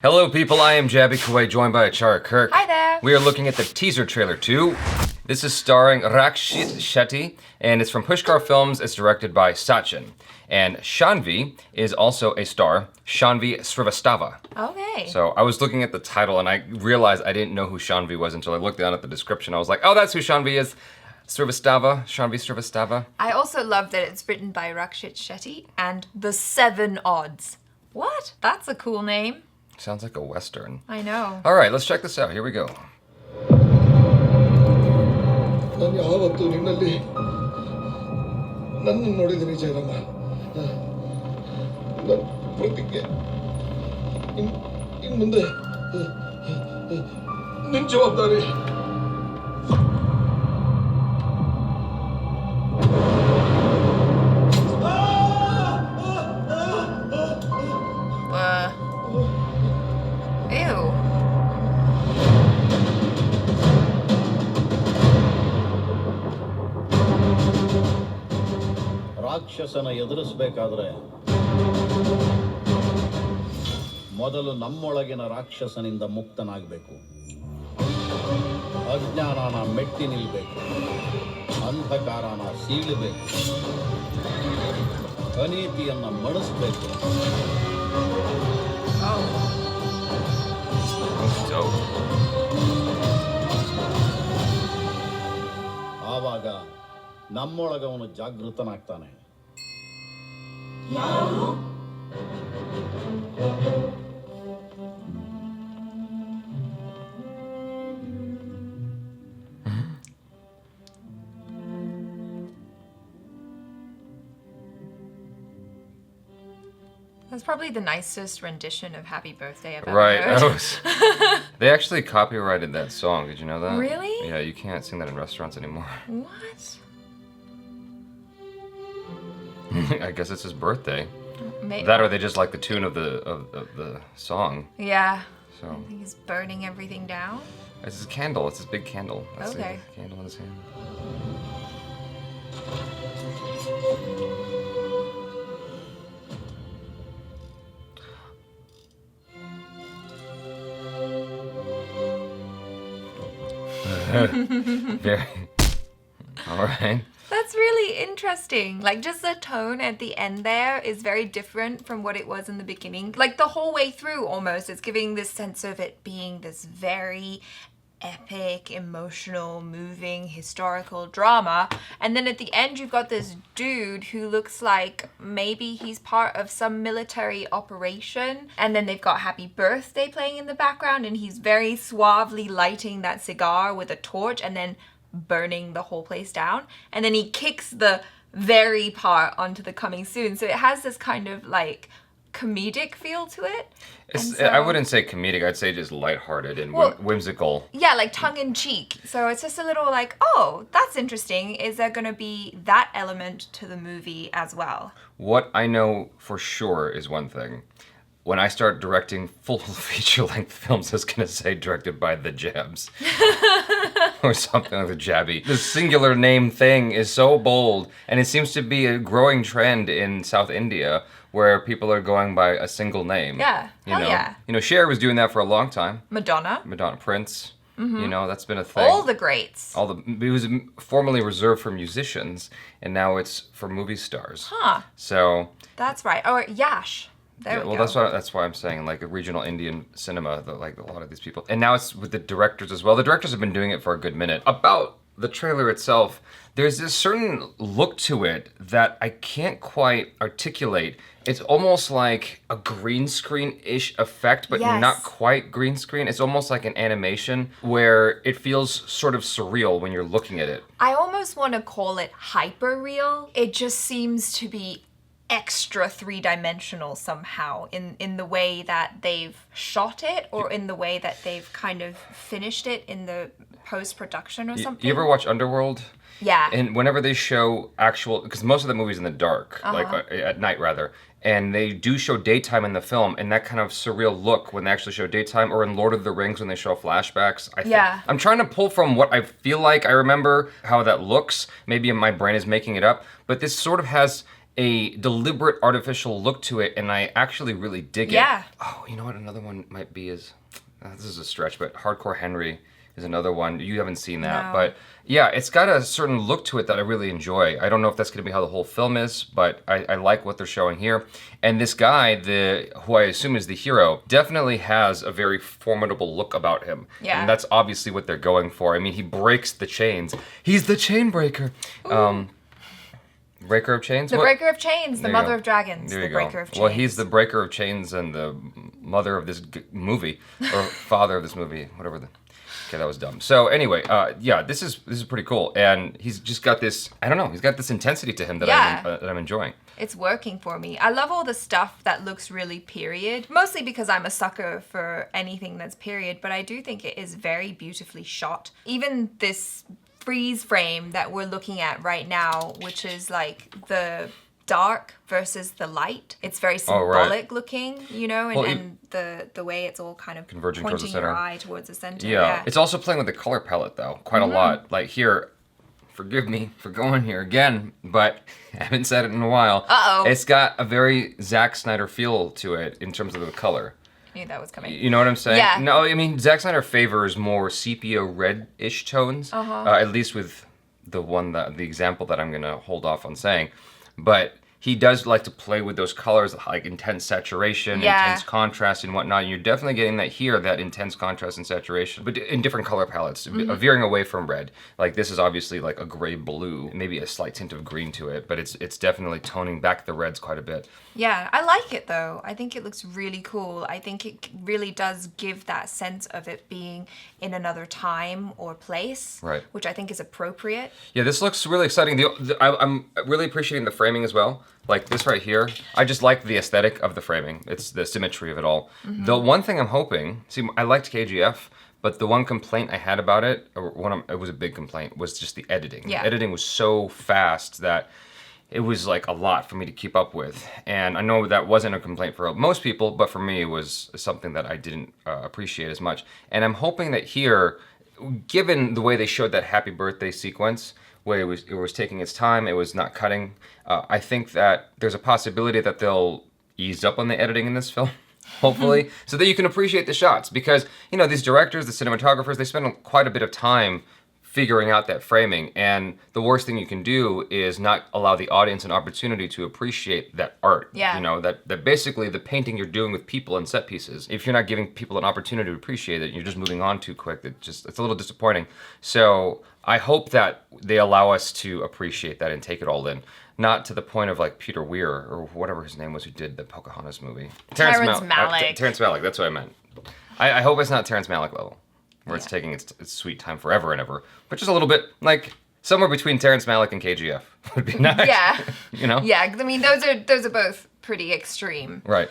Hello people, I am Jaby Koay, joined by Achara Kirk. Hi there. We are looking at the teaser trailer to. This is starring Rakshit Shetty, and it's from Pushkar Films. It's directed by Sachin. And Shanvi is also a star, Shanvi Srivastava. Okay. So I was looking at the title and I realized I didn't know who Shanvi was until I looked down at the description. I was like, oh, that's who Shanvi is. Srivastava, Shanvi Srivastava. I also love that it's written by Rakshit Shetty and The Seven Odds. What? That's a cool name. Sounds like a Western. I know. All right, let's check this out. Here we go. ನಾನು ಯಾವತ್ತೂ ನಿನ್ನಲ್ಲಿ ನನ್ನ ನೋಡಿದ್ದೀನಿ ಜಯರಾಮ. ನನ್ನ ಪ್ರತಿಜ್ಞೆ ಇನ್ನು ಮುಂದೆ ನಿನ್ನ ಜವಾಬ್ದಾರಿ. Ew. ರಾಕ್ಷಸನ ಎದುರಿಸಬೇಕಾದ್ರೆ ಮೊದಲು ನಮ್ಮೊಳಗಿನ ರಾಕ್ಷಸನಿಂದ ಮುಕ್ತನಾಗಬೇಕು. ಅಜ್ಞಾನನ ಮೆಟ್ಟಿ ನಿಲ್ಲಬೇಕು. ಅಂಧಕಾರನ ಸೀಳಬೇಕು. ಅನೀತಿಯನ್ನ ಮಣಿಸಬೇಕು. ಆವಾಗ ನಮ್ಮೊಳಗವನು ಜಾಗೃತನಾಗ್ತಾನೆ. That's probably the nicest rendition of Happy Birthday I've ever Right. heard. They actually copyrighted that song. Did you know that? Really? Yeah, you can't sing that in restaurants anymore. What? I guess it's his birthday. May- That or they just like the tune of the song. Yeah. So I think he's burning everything down. it's his candle. It's his big candle. That's Okay. the candle in his hand. Very. All right. That's really interesting. Like, just the tone at the end there is very different from what it was in the beginning. Like, the whole way through, almost, it's giving this sense of it being this very epic, emotional, moving, historical drama. And then at the end, you've got this dude who looks like maybe he's part of some military operation. And then they've got Happy Birthday playing in the background, and he's very suavely lighting that cigar with a torch and then burning the whole place down. And then he kicks the very part onto the coming soon. So it has this kind of like comedic feel to it. It's, I wouldn't say comedic. I'd say just lighthearted and whimsical. Yeah, like tongue-in-cheek. So it's just a little like, oh, that's interesting. Is there going to be that element to the movie as well? What I know for sure is one thing. When I start directing full feature-length films, I was going to say directed by the Jabs. Or something like the Jaby. The singular name thing is so bold, and it seems to be a growing trend in South India where people are going by a single name. Yeah. You know? Yeah. You know, Cher was doing that for a long time. Madonna. Prince. You know, that's been a thing. All the greats. It was formerly reserved for musicians, and now it's for movie stars. Huh. So. That's right. Or Yash. There we go. That's why I'm saying, like, a regional Indian cinema, like a lot of these people. And now it's with the directors as well. The directors have been doing it for a good minute. About the trailer itself, there's this certain look to it that I can't quite articulate. It's almost like a green screen-ish effect, but Yes. not quite green screen. It's almost like an animation where it feels sort of surreal when you're looking at it. I almost want to call it hyper real. It just seems to be extra three-dimensional somehow in the way that they've shot it or in the way that they've kind of finished it in the post-production or something. You ever watch Underworld? Yeah. And whenever they show actual, because most of the movie's in the dark, like at night rather, and they do show daytime in the film, and that kind of surreal look when they actually show daytime, or in Lord of the Rings when they show flashbacks. I'm trying to pull from what I feel like I remember how that looks. Maybe my brain is making it up, but this sort of has a deliberate artificial look to it, and I actually really dig it. Yeah. Oh, you know what another one might be is, this is a stretch, but Hardcore Henry is another one. You haven't seen that, No. but yeah, it's got a certain look to it that I really enjoy. I don't know if that's going to be how the whole film is, but I like what they're showing here. And this guy, who I assume is the hero, definitely has a very formidable look about him. Yeah. And that's obviously what they're going for. I mean, he breaks the chains. He's the chain breaker. Breaker of chains? The What? breaker of chains, the There you mother go. of dragons, There the you breaker go. of chains. Well, he's the breaker of chains and the mother of this movie, or father of this movie, whatever. Okay, that was dumb. So anyway, yeah, this is pretty cool, and he's just got this. I don't know. He's got this intensity to him that I'm enjoying. It's working for me. I love all the stuff that looks really period, mostly because I'm a sucker for anything that's period, but I do think it is very beautifully shot. Even this freeze frame that we're looking at right now, which is like the dark versus the light. It's very symbolic looking, you know, and the way it's all kind of Converging towards the pointing your center. eye towards the center. Yeah. It's also playing with the color palette though, quite a lot. Like here, forgive me for going here again, but I haven't said it in a while. Uh-oh. It's got a very Zack Snyder feel to it in terms of the color. I knew that was coming. You know what I'm saying? Yeah. No, I mean, Zack Snyder favors more sepia red-ish tones, at least with the example that I'm going to hold off on saying. But he does like to play with those colors, like intense saturation, intense contrast and whatnot. And you're definitely getting that here, that intense contrast and saturation, but in different color palettes, veering away from red. Like this is obviously like a gray blue, maybe a slight tint of green to it, but it's definitely toning back the reds quite a bit. Yeah, I like it though. I think it looks really cool. I think it really does give that sense of it being in another time or place, Right. which I think is appropriate. Yeah, this looks really exciting. I'm really appreciating the framing as well. Like this right here, I just like the aesthetic of the framing. It's the symmetry of it all. The one thing I'm hoping, I liked KGF, but the one complaint I had about it, it was a big complaint, was just the editing. Yeah. The editing was so fast that it was like a lot for me to keep up with. And I know that wasn't a complaint for most people, but for me it was something that I didn't appreciate as much. And I'm hoping that here, given the way they showed that happy birthday sequence, where it was taking its time, it was not cutting, I think that there's a possibility that they'll ease up on the editing in this film, hopefully, so that you can appreciate the shots. Because, you know, these directors, the cinematographers, they spend quite a bit of time figuring out that framing, and the worst thing you can do is not allow the audience an opportunity to appreciate that art. Yeah. You know, that basically the painting you're doing with people and set pieces, if you're not giving people an opportunity to appreciate it, you're just moving on too quick, it's a little disappointing. So I hope that they allow us to appreciate that and take it all in. Not to the point of like Peter Weir or whatever his name was who did the Pocahontas movie. Terrence Malick. Terrence Malick, that's what I meant. I hope it's not Terrence Malick level, where it's taking its sweet time forever and ever, but just a little bit, like somewhere between Terrence Malick and KGF would be nice. Yeah. You know? Yeah, I mean those are both pretty extreme. Right.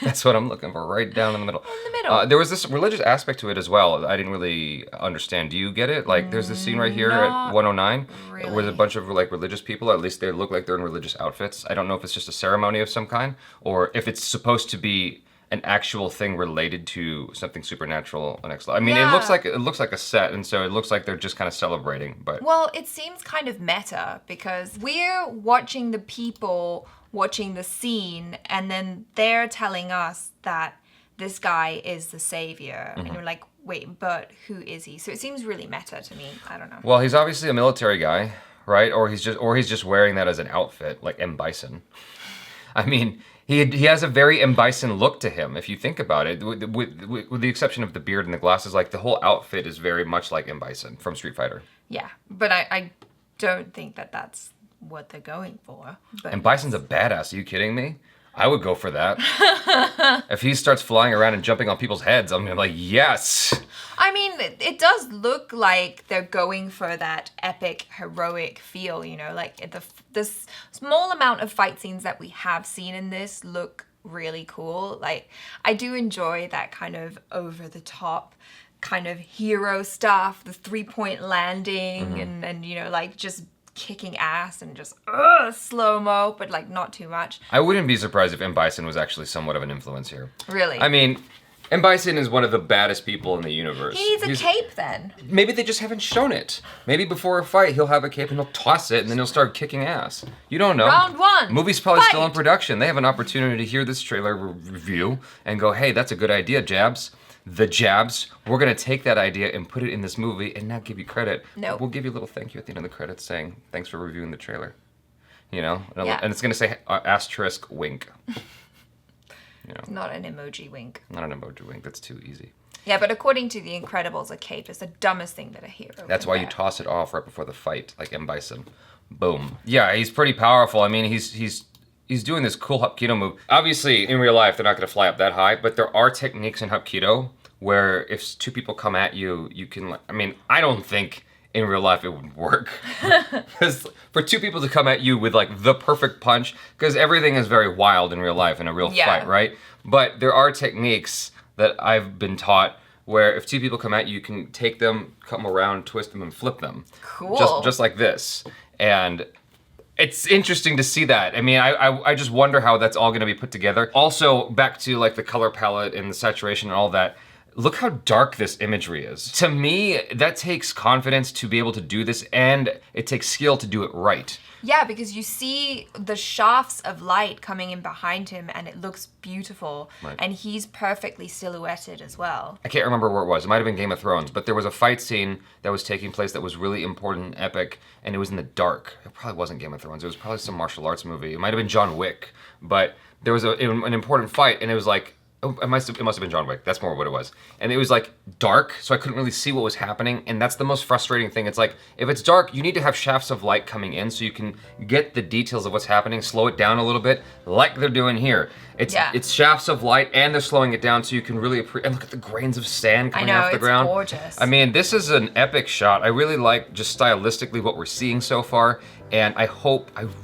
That's what I'm looking for, right down in the middle. In the middle. There was this religious aspect to it as well. I didn't really understand. Do you get it? Like, there's this scene right here at 109 really. with a bunch of like religious people. At least they look like they're in religious outfits. I don't know if it's just a ceremony of some kind or if it's supposed to be an actual thing related to something supernatural or next level. I mean, Yeah. it looks like a set, and so it looks like they're just kind of celebrating. But Well, it seems kind of meta because we're watching the people watching the scene, and then they're telling us that this guy is the savior, and you're like, wait, but who is he? So it seems really meta to me. I don't know. well, he's obviously a military guy, right? Or he's just wearing that as an outfit, like M. Bison. I mean, he has a very M. Bison look to him, if you think about it, with the exception of the beard and the glasses. Like, the whole outfit is very much like M. Bison from Street Fighter. Yeah, but I don't think that that's what they're going for. But And Bison's a badass. Are you kidding me? I would go for that. If he starts flying around and jumping on people's heads, I'm gonna be like, yes. I mean, it does look like they're going for that epic, heroic feel, you know, like this small amount of fight scenes that we have seen in this look really cool. Like, I do enjoy that kind of over-the-top kind of hero stuff, the three-point landing and you know, like just kicking ass and just slow-mo, but like not too much. I wouldn't be surprised if M. Bison was actually somewhat of an influence here. Really? I mean, And Bison is one of the baddest people in the universe. He needs a cape then. Maybe they just haven't shown it. Maybe before a fight, he'll have a cape and he'll toss it and then he'll start kicking ass. You don't know. Round one. Movie's probably Fight. still in production. They have an opportunity to hear this trailer review and go, hey, that's a good idea, Jabs. The Jabs. We're going to take that idea and put it in this movie and not give you credit. No. We'll give you a little thank you at the end of the credits saying, thanks for reviewing the trailer. You know? Yeah. And it's going to say asterisk wink. You know, Not an emoji wink. not an emoji wink. That's too easy. Yeah, but according to The Incredibles, a cape is the dumbest thing that a hero That's can why you wear. toss it off right before the fight, like M. Bison. Boom. Yeah, he's pretty powerful. I mean, he's doing this cool Hapkido move. Obviously, in real life, they're not going to fly up that high, but there are techniques in Hapkido where if two people come at you, you can. I mean, I don't think in real life it would work. Because for two people to come at you with like the perfect punch, because everything is very wild in real life in a real fight, right? But there are techniques that I've been taught where if two people come at you, you can take them, come around, twist them, and flip them. Cool. Just like this. And it's interesting to see that. I mean, I just wonder how that's all going to be put together. Also, back to like the color palette and the saturation and all that. Look how dark this imagery is. To me, that takes confidence to be able to do this, and it takes skill to do it right. Yeah, because you see the shafts of light coming in behind him and it looks beautiful. Right. And he's perfectly silhouetted as well. I can't remember where it was. It might have been Game of Thrones, but there was a fight scene that was taking place that was really important and epic, and it was in the dark. It probably wasn't Game of Thrones. It was probably some martial arts movie. It might have been John Wick, but there was an important fight, and it was like, it must have been John Wick. That's more what it was. And it was like dark, so I couldn't really see what was happening. And that's the most frustrating thing. It's like, if it's dark, you need to have shafts of light coming in so you can get the details of what's happening, slow it down a little bit, like they're doing here. It's shafts of light, and they're slowing it down so you can really appreciate. And look at the grains of sand coming off the ground. I know, it's gorgeous. I mean, this is an epic shot. I really like just stylistically what we're seeing so far. And I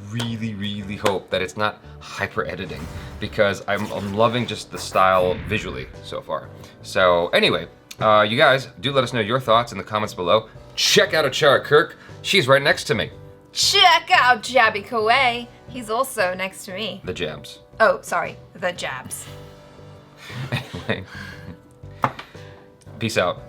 really, really hope that it's not hyper editing, because I'm loving just the style visually so far. So anyway, you guys do let us know your thoughts in the comments below. Check out Achara Kirk. She's right next to me. Check out Jaby Koay. He's also next to me. The Jabs. Oh, sorry, the Jabs. Anyway, peace out.